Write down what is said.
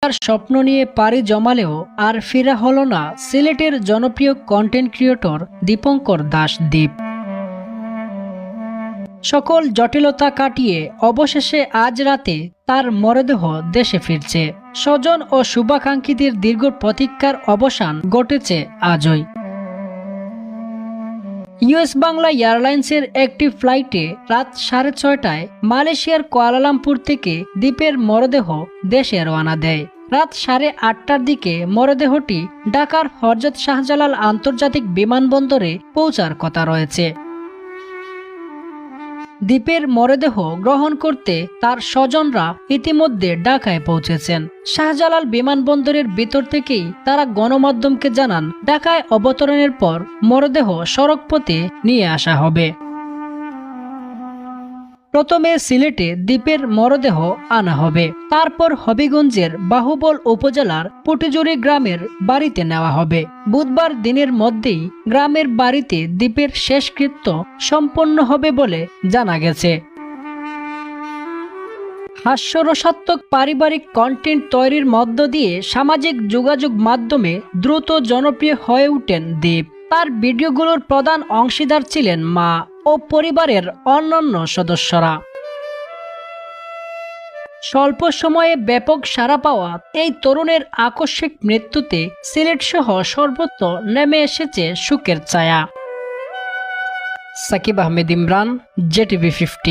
তার স্বপ্ন নিয়ে পাড়ি জমালেও আর ফেরা হলো না সিলেটের জনপ্রিয় কন্টেন্ট ক্রিয়েটর দীপঙ্কর দাস দীপ। সকল জটিলতা কাটিয়ে অবশেষে আজ রাতে তার মরদেহ দেশে ফিরছে। স্বজন ও শুভাকাঙ্ক্ষীদের দীর্ঘ প্রতীক্ষার অবসান ঘটেছে আজই। ইউএস বাংলা এয়ারলাইন্সের একটি ফ্লাইটে রাত 6:30টায় মালয়েশিয়ার কুয়ালালামপুর থেকে দীপের মরদেহ দেশে রওনা দেয়। রাত 8:30টার দিকে মরদেহটি ঢাকার হযরত শাহজালাল আন্তর্জাতিক বিমানবন্দরে পৌঁছার কথা রয়েছে। দীপের মরদেহ গ্রহণ করতে তার স্বজনরা ইতিমধ্যে ঢাকায় পৌঁছেছেন। শাহজালাল বিমানবন্দরের ভিতর থেকেই তারা গণমাধ্যমকে জানান, ঢাকায় অবতরণের পর মরদেহ সড়কপথে নিয়ে আসা হবে। প্রথমে সিলেটে দীপের মরদেহ আনা হবে, তারপর হবিগঞ্জের বাহুবল উপজেলার পুটিজুরি গ্রামের বাড়িতে নেওয়া হবে। বুধবার দিনের মধ্যেই গ্রামের বাড়িতে দীপের শেষকৃত্য সম্পন্ন হবে বলে জানা গেছে। হাস্যরসাত্মক পারিবারিক কন্টেন্ট তৈরির মধ্য দিয়ে সামাজিক যোগাযোগ মাধ্যমে দ্রুত জনপ্রিয় হয়ে ওঠেন দীপ। তার ভিডিওগুলোর প্রধান অংশীদার ছিলেন মা ও পরিবারের অন্যান্য সদস্যরা। স্বল্প সময়ে ব্যাপক সাড়া পাওয়া এই তরুণের আকস্মিক মৃত্যুতে সিলেট সহ সর্বত্র নেমে এসেছে শোকের ছায়া। সাকিব আহমেদ ইমরান, JTV50।